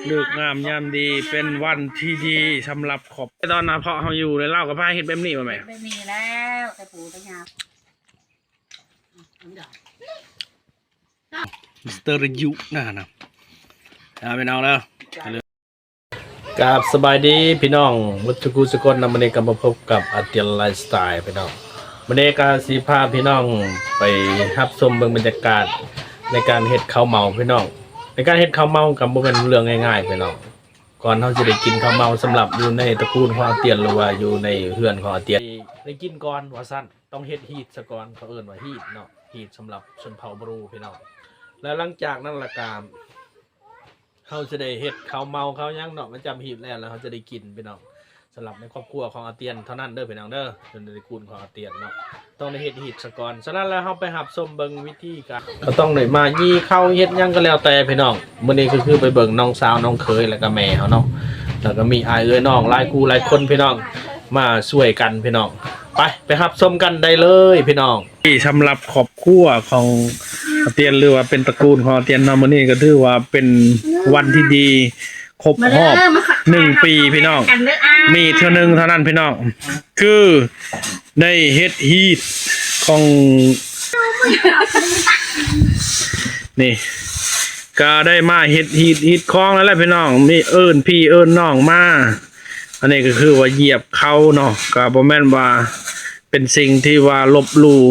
เลือกงามยามดีเป็นวันที่ดีสำหรับขอบตอนน่ะเพาะเขาอยู่ในเล่ากับผ้าเฮ็ดแบบนี้มาไหมไม่มีแล้วแต่ปู่แต่ยามิสเตอร์ยุนะไปเอาแล้วกราบสบายดีพี่น้องวัชกูสกลนำมาในการมาพบกับอาเตียนไลฟ์สไตล์พี่น้องวันนี้การสีพาพี่น้องไปรับชมเบื้องบรรยากาศในการเฮ็ดข้าวเมาพี่น้องในการเฮ็ดข้าวเมากับบ่เป็นเรื่องง่ายๆพี่น้องก่อนเขาจะได้กินข้าวเมาสำหรับอยู่ในตระกูลของอาเตียนหรือว่าอยู่ในเฮือนของอาเตียนได้กินก่อนว่าสั้นต้องเฮ็ดฮีทซะก่อนเขาเอิ้นว่าฮีทเนาะฮีทสำหรับชนเผ่าบรูพี่น้องแล้วหลังจากนั้นละการเขาจะได้เฮ็ดข้าวเมาข้าวย่างเนาะมันจำฮีทแล้วเขาจะได้กินพี่น้องสำหรับในครอบครัวของอาเตียนเท่านั้นเด้อพี่น้องเด้อเป็นในตระกูลของอาเตียนเนาะต้องได้เฮ็ดฮีทซะก่อนฉะนั้นแล้วเขาไปหับชมเบิ่งวิธีการก็ต้องได้มายี่เข้าเฮ็ดย่างก็แล้วแต่พี่น้องมื้อนี้ก็คือไปเบิ่งน้องสาวน้องเคยแล้วก็แม่เขาเนาะแล้วก็มีอายเอ้ยน้องหลายคู่หลายคนพี่น้องมาช่วยกันพี่น้องไปหับชมกันได้เลยพี่น้องที่สำหรับครอบครัวของอาเตียนหรือว่าเป็นตระกูลของอาเตียนเนาะมื้อนี้ก็ถือว่าเป็นวันที่ดีครบรอบ1 ปีพี่น้องมีเท่านึงเท่านั้นพี่น้องคือได้เฮ็ดฮีทของนี่ก็ได้มาเฮ็ดฮีทคล้องแล้วแหละพี่น้องมีเอิ้นพี่เอิ้นน้องมาอันนี้ก็คือว่าเหยียบเขาเนาะก็บ่แม่นว่าเป็นสิ่งที่ว่าลบหลู่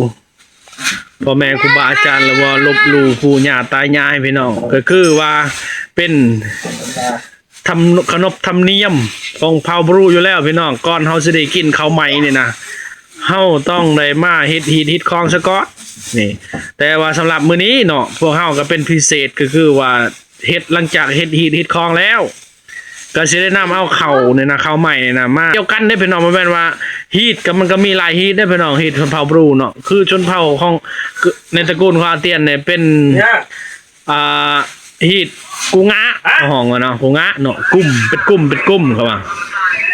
พ่อแม่ครูบาอาจารย์หรือว่าลบหลู่ปู่ย่าตายายพี่น้องก็คือว่าเป็นทำขนบธรรมเนียมของเผ่าบรูอยู่แล้วพี่น้องก่อนเฮาสิได้กินข้าวไหมนี่นะเฮาต้องได้มาเฮ็ดฮีทคองซะก่อนนี่แต่ว่าสำหรับมื้อนี้เนาะพวกเฮาก็เป็นพิเศษก็คือว่าเฮ็ดหลังจากเฮ็ดฮีทคองแล้วก็สิได้นำเอาข้าวนี่นะข้าวใหม่นี่นะมาเกี่ยวกันได้พี่น้องบ่แม่นว่าฮีทก็มันก็มีหลายฮีทได้พี่น้องฮีทชนเผ่าบรูเนาะคือชนเผ่าของในตระกูลของอาเตียนเนี่ยเป็นฮีทกูงะห้องเนาะกูงะเนาะกลุ่มเป็นกลุ่มเขาว่า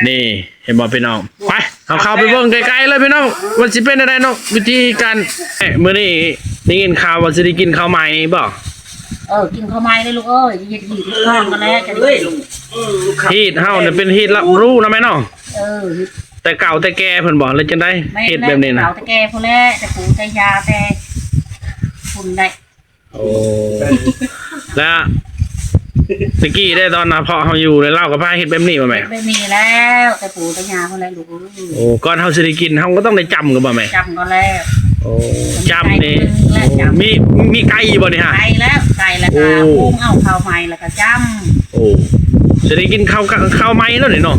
นี่เห็นบ่พี่น้องไปเอาเข้าไปเบิ่งไกลๆเลยพี่น้องว่าสิเป็นอะไรเนาะวิธีการมื้อนี้ได้ยินข่าวว่าสิได้กินข้าวใหม่บ่กินข้าวไม้เลยลูกเอ้ยยีดข้าวกันแล้วจะได้ฮีทเฮาเนี่ยเป็นฮีทละรู้นะแม่เนาะแต่เก่าแต่แก่เพิ่นบอกเลยจังได๋เฮ็ดแบบนี้นะเก่าแต่แก่พุ่นแหละแต่ปู่แต่ยาแต่พุ่นได้โอ้แล้วตะกี้ได้ตอนน่ะเพาะเฮาอยู่ได้เล่ากับผ้าเฮ็ดแบบนี้บ่แม่ไม่มีแล้วแต่ปู่แต่ยาพุ่นแหละลูกโอ้ก่อนเฮาสิได้กินเฮาก็ต้องได้จำกันบ่แม่จำก็แล้วโอ้จำนี่มีไก่บ่นี่ฮะไก่แล้วก็ปรุงเอาข้าวใหม่แล้วก็จำโอ้จะได้กินข้าวไหมแล้วนี่เนาะ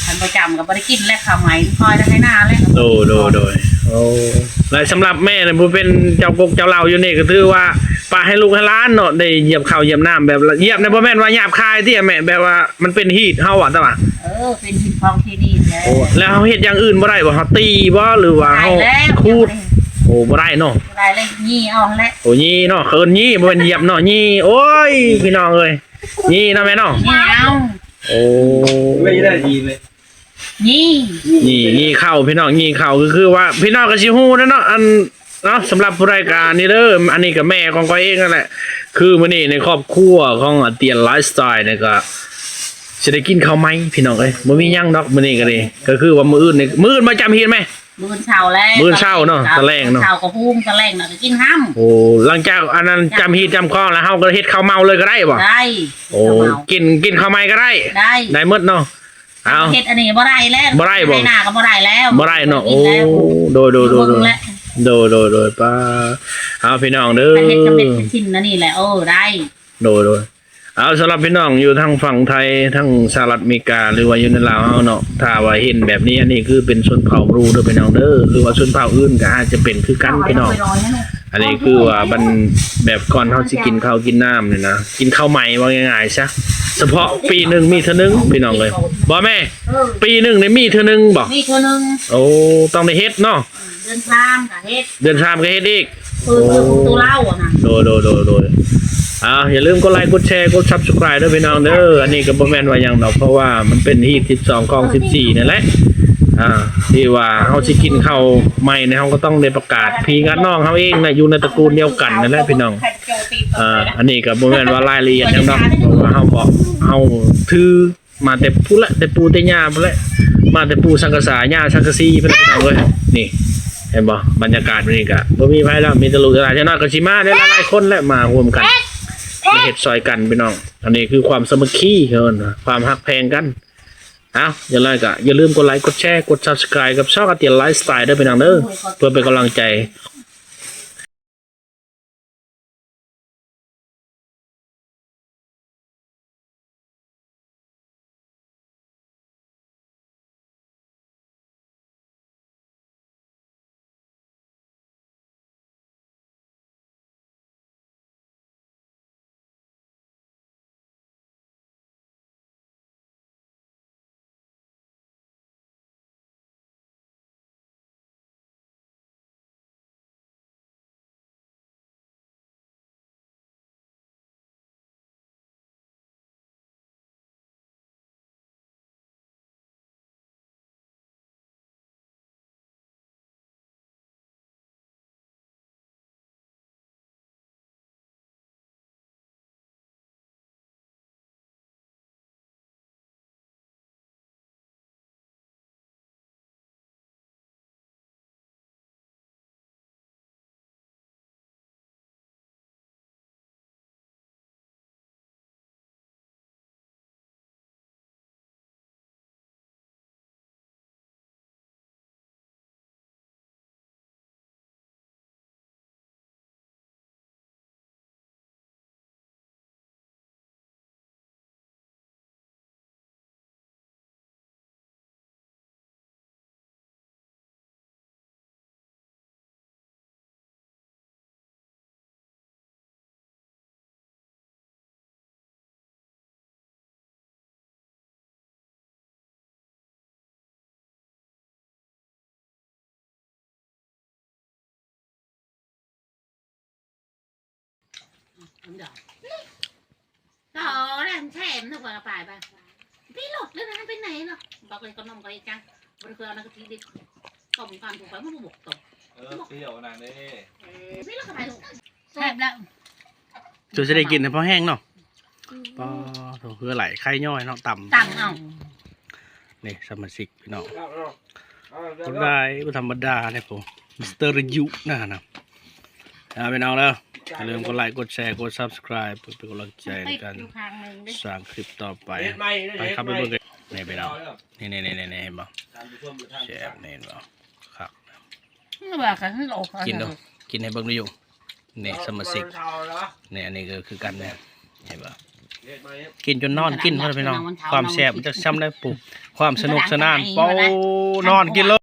ท่านประจำก็บ่ได้กินแล้วข้าวใหม่คอยได้ให้หน้าแล้วโดยโอ้แล้วสำหรับแม่เนี่ยผู้เป็นเจ้ากกเจ้าเหล่าอยู่นี่ก็ถือว่าปาให้ลูกให้หลานเนาะได้เหยียบข้าวเหยียบน้ำแบบเหยียบในบ่แม่นว่าหยาบคายที่แม่แบบว่ามันเป็นฮีทเฮาอ่ะแต่ว่าเป็นฮีทของที่นี่โอ้แล้วเฮาเฮ็ดอย่างอื่นบ่ได้บ่เฮาตีบ่หรือว่าเฮาคูดโอ้บ่ได้เนาะบ่ได้เลยยี่เอาแหละโอ้ยี่เนาะเคินยี่บ่แม่นเหยียบเนาะยี่โอ้ยพี่น้องเอ้ยยี่เนาะแม่เนาะยี่เอาโอ้ไม่ได้ดีเลยยี่เข้าพี่น้องยี่เข้าก็คือว่าพี่น้องก็สิฮู้นะเนาะอันเนาะสำหรับผู้รายการนี่เด้ออันนี้ก็แม่ของก้อยเองนั่นแหละคือมื้อนี้ในครอบครัวของอาเตียนไลฟ์สไตล์เนี่ยก็สิได้กินข้าวไหมพี่น้องเอ้ยบ่มีหยังดอกมื้อนี้ก็คือว่ามื้ออื่นมาจำเฮ็ดมั้ยมื้อเช้าแล้วมื้อเช้าเนาะตะแลงเนาะเช้าก็พุ่งตะแลงน่ะก็กินห้ำโอ้หลังจากอันนั้นจำฮีทจำคล้องแล้วเฮาก็เฮ็ดข้าวเมาเลยก็ได้บ่ได้โอ้กินข้าวไหมก็ได้หมดเนาะเอาเฮ็ดอันนี้บ่ได้แล้วบ่ได้บ่หน้าก็บ่ได้แล้วบ่ได้เนาะโอ้โดยป้าเอาพี่น้องเด้อเฮ็ดก็เป็นชิ้นนั่นนี่แหละได้โดยเอาสำหรับพี่น้องอยู่ทางฝั่งไทยทั้งสหรัฐอเมริกาหรือว่าอยู่ในลาวเฮาเนาะถ้าว่าเห็นแบบนี้อันนี้คือเป็นชนเผ่าบรูเด้อพี่น้องเด้อหรือว่าชนเผ่าอื่นก็อาจจะเป็นคือกันพี่น้องอันนี้คือว่ามันแบบก่อนเฮาสิกินข้าวกินน้ำนี่นะกินข้าวใหม่ว่าง่ายๆซะเฉพาะปีนึงมีเท่านึงพี่น้องเลยบ่แม่ปีนึงได้มีเท่านึงบ่มีเท่านึงโอ้ต้องได้เฮ็ดเนาะเดือน3ก็เฮ็ดเดือน3ก็เฮ็ดอีกตัวเล่าอ่ะนะโดยอย่าลืมกดไลค์กดแชร์กด Subscribe ด้วยพี่น้องเด้ออันนี้ก็บ่แม่นว่าหยังดอกเพราะว่ามันเป็นฮีท12กอง14นั่นแหละที่ว่าเฮาสิกินข้าวใหม่เนี่ยเฮาก็ต้องได้ประกาศพี่กับน้องเฮาเองน่ะอยู่ในตระกูลเดียวกันนั่นแหละพี่น้อง อันนี้ก็บ่แม่นว่ารายละเอียดจังเนาะเพราะว่าเฮาบอกเฮาถือมาแต่ผู้ละแต่ปู่แต่ย่าพุ่นแหละมาแต่ปู่สังกะสาย่าสังกะสีเพิ่นพี่น้องเอ้ยนี่เห็นบ่บรรยากาศมื้อนี้ก็บ่มีไผแล้วมีแต่ลูกหลานจังน้อยก็สิมาได้หลายๆคนแหละมาร่วมกันมาเฮ็ดซอยกันพี่น้องอันนี้คือความสามัคคีเพิ่นความฮักแพงกันอย่าลืมกดไลค์กดแชร์กด Subscribe กับช่องอาเตียนไลฟ์สไตล์ด้วยพี่น้องเด้อเพื่อเป็นกำลังใจต่อแรงแถมนึกว่าไปพี่หลดเลยนะไปไหนเนาะบอกเลยก็นมก็อีกจังบริเวณนั้นก็ทีเด็กต้มความถูกไปมันบวกตกเปรี้ยวนะนี่พี่หลดก็ไปถูกแซ่บแล้วจะได้กินเพราะแห้งเนาะปอเพื่อไหลไข่ย่อยเนาะต่ำเอานี่สมาชิกพี่น้องคนได้ไม่ธรรมดาเนี่ยผมมิสเตอร์ยุนะไปน้องแล้วอย่าลืมกดไลค์กดแชร์กด Subscribe เพื่อเป็นกำลังใจในการสร้างคลิปต่อไปไปครับไปเบิ่งกันนี่ไปน้องนี่เห็นบ่แชร์นี่เห็นบ่ครับกินดูกินให้เบิ่งดูอยู่นี่สมาชิกนี่อันนี้ก็คือกันเนี่ยเห็นบ่กินจนนอนกินเพื่อนพี่น้องความแซ่บมันจะช้ำได้ปุ๊บความสนุกสนานเป้านอนกินเลย